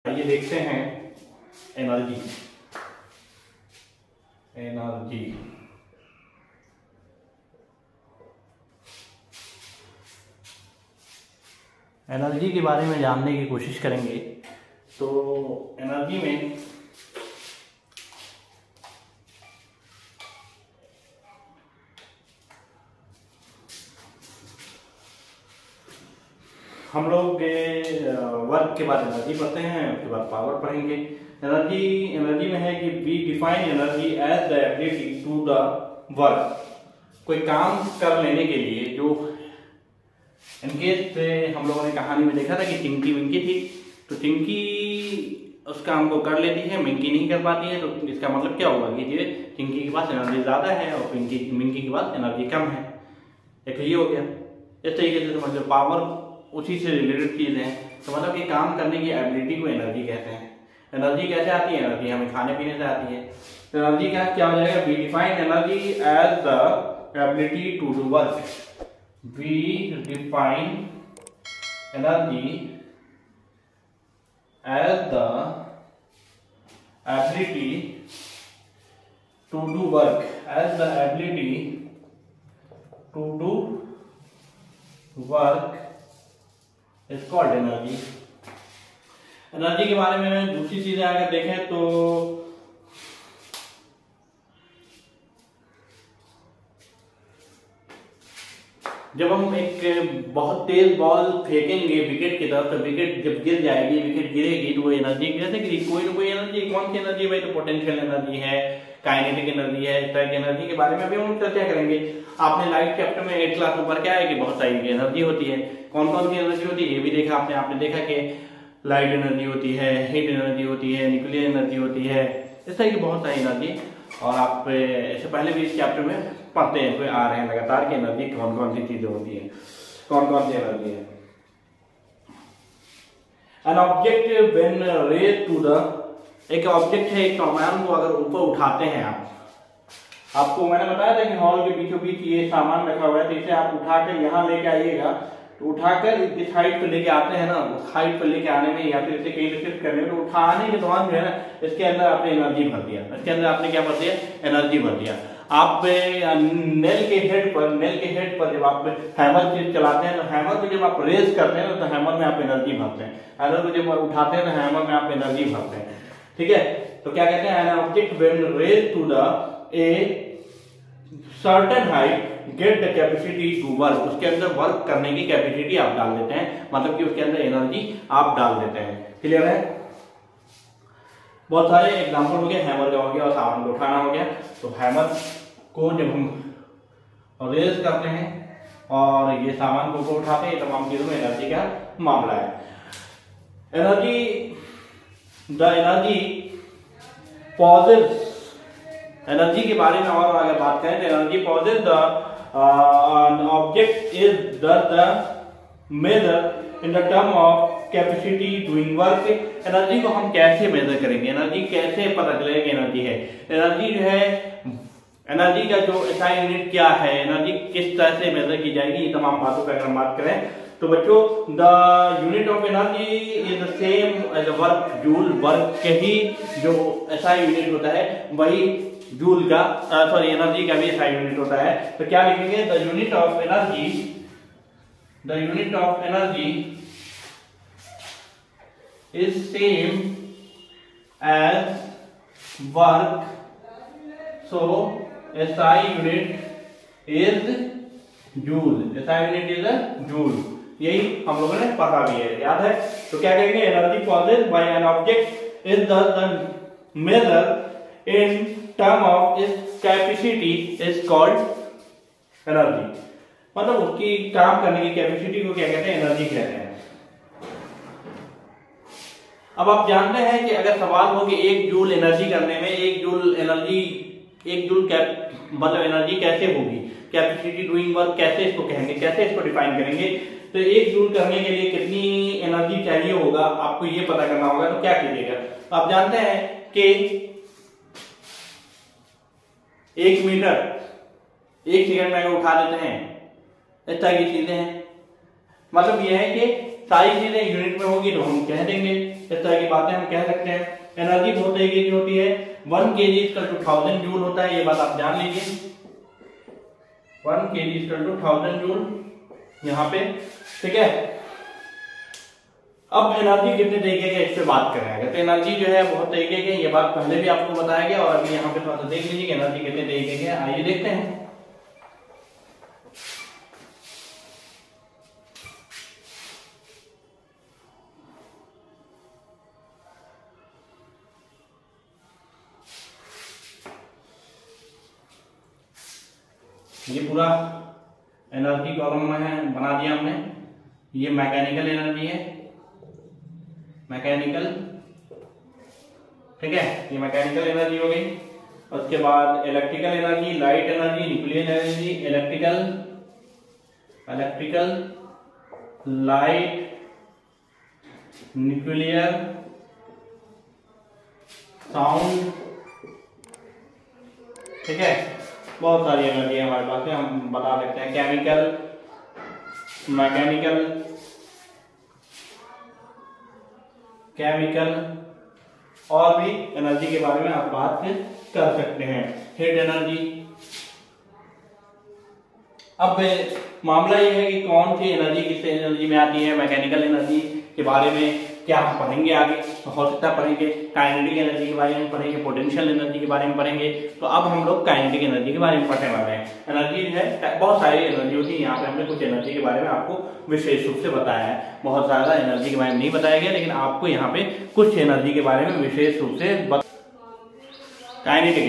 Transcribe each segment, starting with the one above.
ये देखते हैं एनर्जी। एनर्जी एनर्जी के बारे में जानने की कोशिश करेंगे। तो एनर्जी में हम लोग वर्क के बाद एनर्जी पढ़ते हैं, उसके बाद पावर पढ़ेंगे। एनर्जी में है कि we define energy as the ability to the work. कोई काम कर लेने के लिए जो इनकेस हम लोगों ने कहानी में देखा था कि टिंकी विंकी थी, तो टिंकी उस काम को कर लेती है, मिंकी नहीं कर पाती है। तो इसका मतलब क्या होगा कि ये टिंकी के पास एनर्जी ज़्यादा है और मिंकी के पास एनर्जी कम है। एक ये हो गया। इस तरीके से समझ लो पावर उसी से रिलेटेड चीज़ है। तो मतलब कि काम करने की एबिलिटी को एनर्जी कहते हैं। एनर्जी कैसे आती है? एनर्जी हमें खाने पीने से आती है। तो एनर्जी का क्या हो जाएगा? We define energy as the ability to do work. We define energy as the ability to do work. As the ability to do work is called energy. Energy के बारे में दूसरी चीजें अगर देखें तो जब हम एक बहुत तेज बॉल फेंकेंगे विकेट की तरफ, तो विकेट जब गिर जाएगी, विकेट गिरेगी, तो वो एनर्जी कैसे गिरी? कोई ना कोई एनर्जी। कौन सी एनर्जी भाई? तो पोटेंशियल एनर्जी है, काइनेटिक एनर्जी है। इस तरह की एनर्जी के बारे में अभी हम चर्चा करेंगे। आपने लाइफ चैप्टर में 8 क्लास में पढ़ के आए कि बहुत सारी एनर्जी होती है। कौन कौन सी एनर्जी होती है ये भी देखा आपने देखा कि लाइट एनर्जी होती है, हीट एनर्जी होती है, न्यूक्लियर एनर्जी होती है। इस तरह की बहुत सारी एनर्जी, और आप इससे पहले भी इस चैप्टर में पढ़ते हुए आ रहे हैं लगातार की एनर्जी कौन कौन सी चीजें होती है, कौन कौन सी एनर्जी है। An object when raise to the, एक ऑब्जेक्ट है, एक सामान को अगर ऊपर उठाते हैं आपको मैंने बताया था कि हॉल के बीचों बीच ये सामान रखा हुआ है, तो इसे आप उठाकर यहाँ लेके आइएगा, तो उठाकर जिस हाइट पे लेके आते हैं ना, उस हाइट पे लेके आने में या फिर इसे कहीं शिफ्ट करने में, तो उठाने के दौरान जो है ना, इसके अंदर आपने एनर्जी भर दिया। इसके अंदर आपने क्या भर दिया? एनर्जी भर दिया। आप नेल के हेड पर जब आप हैमर चीज चलाते हैं, तो हैमर को जब आप रेज करते हैं तो हैमर में आप एनर्जी भरते हैं। हैमर को जब उठाते हैं तो हैमर में आप एनर्जी भरते हैं। ठीक है, तो क्या कहते हैं? An object when raise to the a certain height get the capacity to work. उसके अंदर वर्क करने की कैपेसिटी आप डाल देते हैं, मतलब कि उसके अंदर एनर्जी आप डाल देते हैं। क्लियर है? बहुत सारे एग्जांपल हो गए, हैमर का हो गया और सामान को उठाना हो गया। तो हैमर को जब हम रेज करते हैं और ये सामान को उठाते हैं, तमाम चीजों में एनर्जी का मामला है। द एनर्जी पॉजेस, एनर्जी के बारे में और अगर बात करें तो energy possess the object is the measure in the term of capacity doing work. Energy को हम कैसे मेजर करेंगे? एनर्जी कैसे पता चलेगा कि एनर्जी है? एनर्जी जो है, एनर्जी का जो SI यूनिट क्या है, एनर्जी किस तरह से मेजर की जाएगी, ये तमाम बातों पर अगर हम बात करें तो बच्चों, the unit of energy is the same as work joule. Work के ही जो SI यूनिट होता है वही जूल का एनर्जी का भी SI यूनिट होता है। तो क्या लिखेंगे? The unit of energy is same as work, so SI unit is joule। SI unit is a joule। यही हम लोगों ने पढ़ा भी है, याद है? तो क्या कहेंगे? Energy possessed by an object is the measure in term of its capacity is called energy. मतलब उसकी काम करने की कैपेसिटी को क्या कहते हैं? एनर्जी कहते हैं। अब आप जानते हैं कि अगर सवाल हो कि 1 जूल एनर्जी करने में 1 जूल मतलब एनर्जी कैसे होगी, कैपेसिटी डूइंग वर्क कैसे इसको कहेंगे, कैसे इसको डिफाइन करेंगे, तो 1 जूल करने के लिए कितनी एनर्जी चाहिए होगा आपको ये पता करना होगा। तो क्या कीजिएगा? आप जानते हैं कि 1 मीटर 1 सेकंड में उठा देते हैं, इस तरह की चीजें हैं। मतलब यह है कि सारी चीजें यूनिट में होगी तो हम कह देंगे, इस तरह की बातें हम कह सकते हैं। एनर्जी बहुत तरीके की होती है, 1 kg इक्वल टू 1000 जूल होता है, ये बात आप जान लीजिए। 1 kg इक्वल टू 1000 जूल यहाँ पे, ठीक है। अब एनर्जी कितने तरीके के, इस पे बात करेंगे। तो एनर्जी जो है बहुत तरीके के, ये बात पहले भी आपको बताया गया और अभी यहाँ पे थोड़ा सा देख लीजिए कि एनर्जी कितने तरीके के, आइए देखते हैं। ये पूरा एनर्जी कॉलम में है, बना दिया हमने। ये मैकेनिकल एनर्जी है, मैकेनिकल, ठीक है, ये मैकेनिकल एनर्जी हो गई। उसके बाद electrical energy, light energy, nuclear energy, electrical, light, nuclear, sound, ठीक है। बहुत सारी एनर्जी है हमारे पास, हम बता सकते हैं। केमिकल, और भी एनर्जी के बारे में आप बात कर सकते हैं। Heat energy. अब मामला ये है कि कौन सी एनर्जी किस एनर्जी में आती है। मैकेनिकल एनर्जी के बारे में क्या हम पढ़ेंगे आगे, तो हो सकता है पढ़ेंगे। काइनेटिक एनर्जी के बारे में पढ़ेंगे, पोटेंशियल एनर्जी के बारे में पढ़ेंगे। तो अब हम लोग काइनेटिक एनर्जी के बारे में पढ़ने वाले हैं। एनर्जी है, बहुत सारी एनर्जी होती है, यहाँ पे हमने कुछ एनर्जी के बारे में आपको विशेष रूप से बताया है। बहुत ज्यादा एनर्जी के बारे में नहीं बताया गया, लेकिन आपको यहाँ पे कुछ एनर्जी के बारे में विशेष रूप से काइनेटिक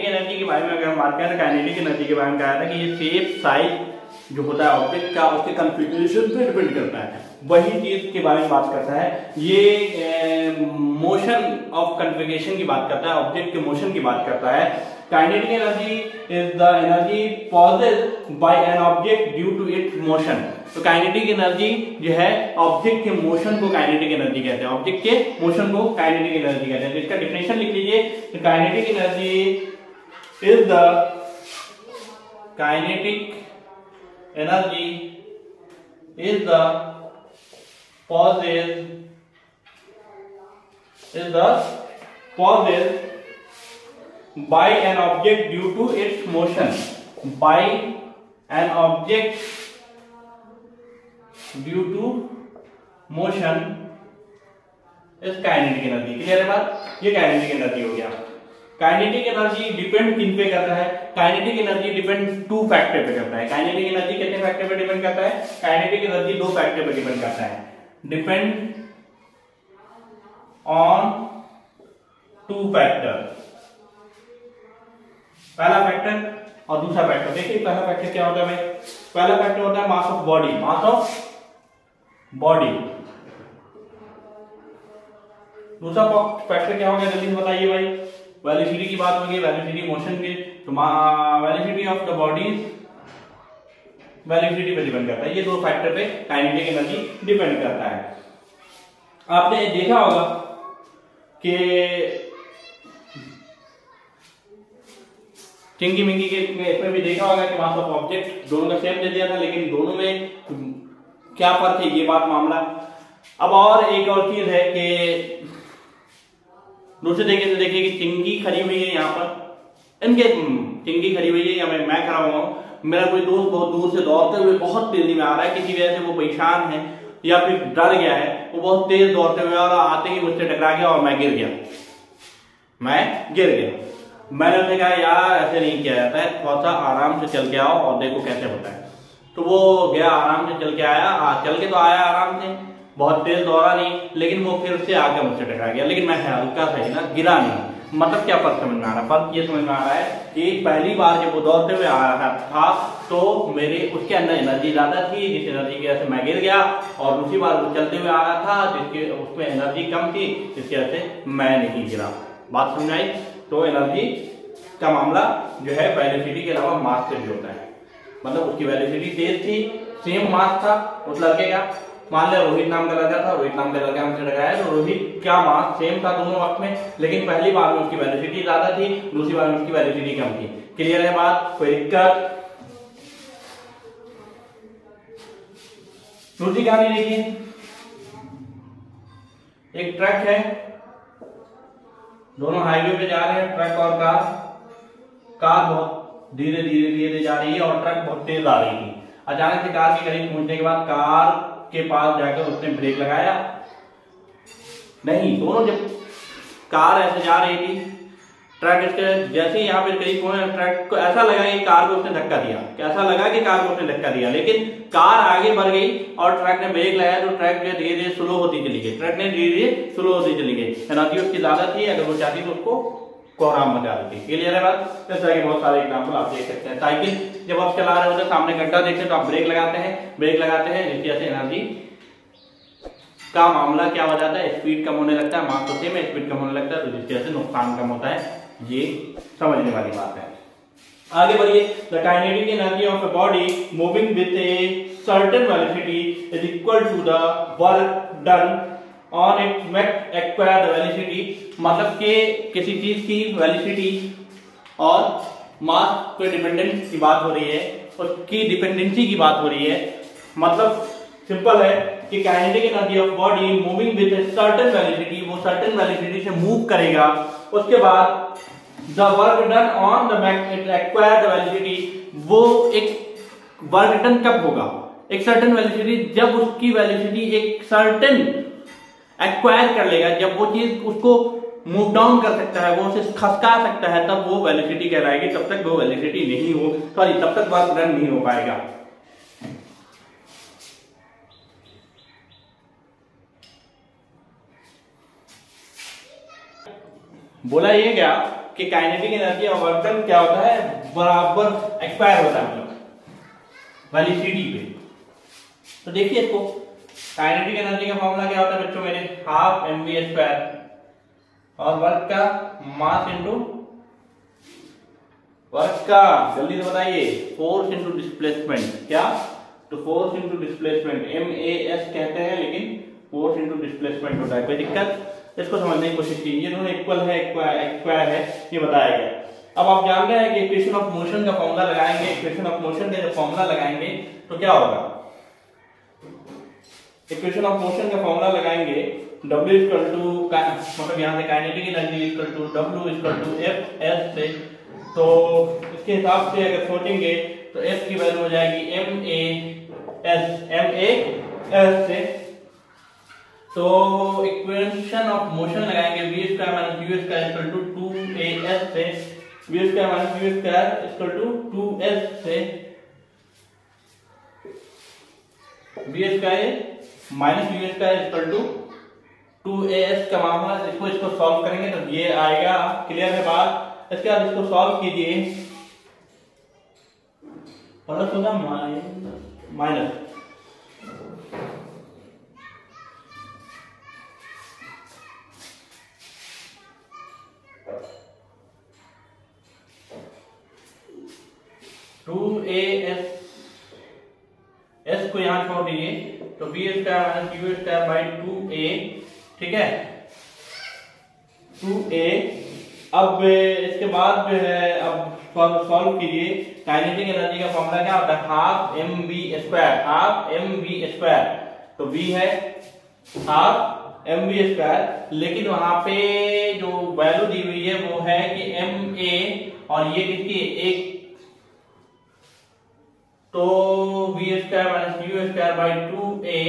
एनर्जी के बारे में अगर हम बात करें तो काइनेटिक एनर्जी के बारे में कहा था कि ये शेप, साइज जो होता है ऑब्जेक्ट का, उसके कॉन्फ़िगरेशन पे डिपेंड करता है। वही चीज के बारे में बात करता है। ये मोशन ऑफ कॉन्फ़िगरेशन की बात करता है, ऑब्जेक्ट के मोशन की बात करता है। Kinetic energy is the energy possessed by an object due to its motion. तो काइनेटिक एनर्जी जो है ऑब्जेक्ट के मोशन को काइनेटिक एनर्जी कहते हैं, ऑब्जेक्ट के मोशन को काइनेटिक एनर्जी कहते हैं। तो इसका डेफिनेशन लिख लीजिए। Kinetic energy is the kinetic energy is the possessed by an object due to its motion, by an object due to motion is kinetic energy। Clear है बात, ये काइनेटिक एनर्जी हो गया। काइनेटिक एनर्जी डिपेंड किन पे करता है। Kinetic energy depend 2 factor पे करता है। काइनेटिक एनर्जी कितने फैक्टर पे डिपेंड करता है। काइनेटिक एनर्जी 2 फैक्टर पे डिपेंड करता है। डिपेंड ऑन 2 फैक्टर, पहला फैक्टर और दूसरा फैक्टर। देखिए पहला फैक्टर क्या होता है भाई, पहला फैक्टर होता है mass of body, mass of body. दूसरा फैक्टर क्या होगा जल्दी से बताइए भाई। वेलोसिटी की बात होगी, वेलोसिटी मोशन की, तो velocity of the body velocity पे डिपेंड करता है। ये 2 फैक्टर पे काइनेटिक एनर्जी डिपेंड करता है। आपने देखा होगा कि चिंगी मिंगी के इसमें भी देखा होगा कि मास ऑफ ऑब्जेक्ट दोनों का सेम दे दिया था, लेकिन दोनों में क्या फर्क है, ये बात मामला। अब और एक और चीज है कि दूसरे तरीके से देखिए कि चिंगी खड़ी हुई है यहाँ पर, इनके चिंगी खड़ी हुई है या मैं खड़ा हुआ हूँ, मेरा कोई दोस्त बहुत दूर से दौड़ते हुए बहुत तेजी में आ रहा है, किसी वजह से वो परेशान है या फिर डर गया है, वो बहुत तेज दौड़ते हुए और आते ही मुझसे टकरा गया और मैं गिर गया। मैंने उसे कहा यार ऐसे नहीं किया जाता है, थोड़ा सा आराम से चल के आओ और देखो कैसे होता है। तो वो गया, आराम से चल के आया, चल के तो आया आराम से, बहुत तेज दौड़ा नहीं, लेकिन वो फिर से आके मुझसे टकरा गया, लेकिन मैं हल्का सा ही ना, गिरा नहीं। मतलब क्या फर्क समझ में आ रहा है? फर्क ये समझ में आ रहा है कि पहली बार जब वो दौड़ते हुए आ रहा था तो मेरे उसके अंदर एनर्जी ज्यादा थी, जिस एनर्जी की वजह से मैं गिर गया, और दूसरी बार वो चलते हुए आ रहा था जिसके उसमें एनर्जी कम थी, जिसकी वजह से मैं नहीं गिरा। बात समझ आई? तो एनर्जी का मामला जो है वेलोसिटी के अलावा मास से भी होता है। मतलब उसकी वेलोसिटी तेज थी, सेम मास था उस लड़के का, मान लिया रोहित नाम का लड़का था, रोहित नाम का लड़का हमसे टकराया, तो रोहित का मास सेम था दोनों वक्त में, लेकिन पहली बार में उसकी वेलोसिटी ज्यादा थी, दूसरी बार में उसकी वेलोसिटी कम थी। क्लियर है बात? कोई दिक्कत? दूसरी कहानी देखिए, एक ट्रक है, दोनों हाईवे पे जा रहे हैं, ट्रक और कार बहुत धीरे धीरे धीरे जा रही है और ट्रक बहुत तेज आ रही थी। अचानक से कार के करीब पहुंचने के बाद कार के पास जाकर उसने ब्रेक लगाया नहीं। दोनों जब कार ऐसे जा रही थी, ट्रक इसके जैसे ही यहाँ पे करीब पहुंचे, ट्रक को ऐसा लगा कि कार को उसने धक्का दिया, कैसा लगा कि कार को उसने धक्का दिया, लेकिन कार आगे बढ़ गई और ट्रक ने ब्रेक लगाया तो ट्रक धीरे धीरे स्लो होती चली गई, ट्रक ने धीरे धीरे स्लो होती चली गई। एनर्जी उसकी ज्यादा थी, अगर वो चाहती तो उसको कोहराम मचा देती। क्लियर है बात? इस तरह के बहुत सारे एग्जाम्पल आप देख सकते हैं। साइकिल जब आप चला रहे होते हैं, सामने गड्ढा देखते तो आप ब्रेक लगाते हैं, जिसकी वजह से एनर्जी का मामला क्या हो जाता है, स्पीड कम होने लगता है, मास तो सेम है, स्पीड कम होने लगता है, तो जिसकी वजह से नुकसान कम होता है। ये समझने वाली बात है। आगे बढ़िए, the kinetic energy of a body moving with a certain velocity is equal to the work done on it acquired velocity. मतलब कि किसी चीज की वेलोसिटी और मास पे डिपेंडेंस की बात हो रही है, उसकी डिपेंडेंसी की बात हो रही है। मतलब सिंपल है कि kinetic energy of body moving with a certain velocity, वो सर्टेन वेलोसिटी से मूव करेगा, उसके बाद the work done on the acquired velocity, वो एक वर्क डन कब होगा, एक सर्टेन वेलोसिटी, जब उसकी वेलोसिटी एक सर्टेन एक्वायर कर लेगा, जब वो चीज उसको मूव डाउन कर सकता है, वो उसे खसका सकता है, तब वो वेलोसिटी कहलाएगी। तब तक वो वेलोसिटी नहीं हो, सॉरी तब तक वर्क डन नहीं हो पाएगा। बोला ये क्या कि काइनेटिक एनर्जी और वर्क डन क्या होता है, बराबर एक्सपायर होता है, मतलब वेलोसिटी पे। तो देखिए इसको, काइनेटिक एनर्जी का फॉर्मूला क्या होता है बच्चों मेरे, हाफ mv स्क्वायर, और वर्क का मास इंटू वर्क का, जल्दी से बताइए, फोर्स इंटू डिस्प्लेसमेंट। क्या? तो फोर्स इंटू डिस्प्लेसमेंट, MAS कहते हैं, लेकिन फोर्स इंटू डिस्प्लेसमेंट होता है। कोई दिक्कत? इसको समझने की कोशिश कीजिए। दोनों इक्वल है, एक्वायर है, ये बताया गया। अब आप जानते हैं कि इक्वेशन ऑफ मोशन का फॉर्मूला लगाएंगे, इक्वेशन ऑफ मोशन का जब फॉर्मूला लगाएंगे तो क्या होगा, इक्वेशन ऑफ मोशन का फॉर्मूला लगाएंगे, W इक्वल टू, मतलब यहाँ से kinetic energy equal to W equal to F से, तो इसके हिसाब से अगर सोचेंगे तो F की वैल्यू हो जाएगी MAS से। तो इक्वेशन ऑफ मोशन लगाएंगे v square minus u square equal to 2as से, v square minus u square equal to 2s से, v square minus u square equal to 2as का मामला। इसको सॉल्व करेंगे तो ये आएगा। क्लियर है बात? इसके बाद इसको सॉल्व कीजिए, प्लस होगा माइनस, S को यहां छोड़ दीजिए, तो v square minus u square by 2a, ठीक है, 2a। अब इसके बाद जो है, अब सॉल्व कीजिए। काइनेटिक एनर्जी का फॉर्मूला क्या होता है, half mv square, half mv square, तो v है हाफ mv स्क्वायर, लेकिन वहां पे जो वैल्यू दी हुई है वो है कि ma, और ये किसकी, एक, तो v square minus u square by 2a,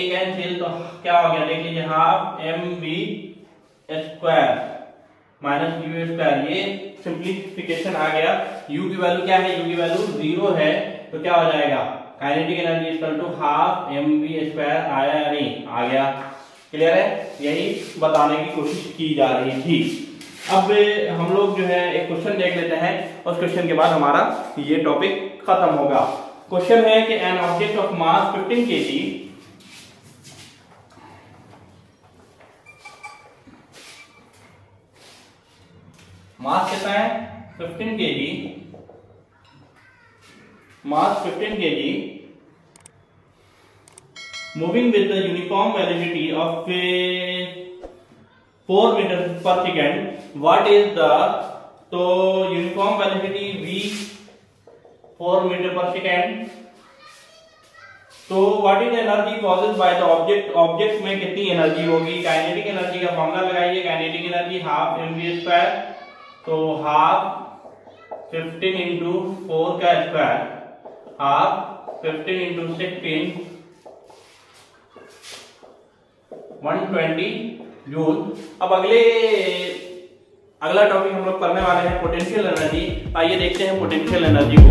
cancel, तो क्या हो गया देख लीजिए, half mv square minus u square, ये सिंप्लीफिकेशन आ गया। u की वैल्यू क्या है, u की वैल्यू 0 है, तो क्या हो जाएगा, kinetic energy equal to half mv square, आया या नहीं, आ गया। क्लियर है? यही बताने की कोशिश की जा रही थी। अब हम लोग जो है एक क्वेश्चन देख लेते हैं, उस क्वेश्चन के बाद हमारा ये टॉपिक खत्म होगा। क्वेश्चन है कि an object of mass 15 kg mass कितना है, 15 kg, mass 15 kg, moving with the uniform velocity of 4 metre per second, what is the, तो uniform velocity v 4 metre per second, तो what is energy possessed by the object, object में कितनी energy होगी। Kinetic energy का formula लगाइए, kinetic energy half mv², तो half 15 into 4 का square, half 15 into 16 120 joule. अब अगला टॉपिक हम लोग करने वाले हैं पोटेंशियल एनर्जी। आइए देखते हैं पोटेंशियल एनर्जी को।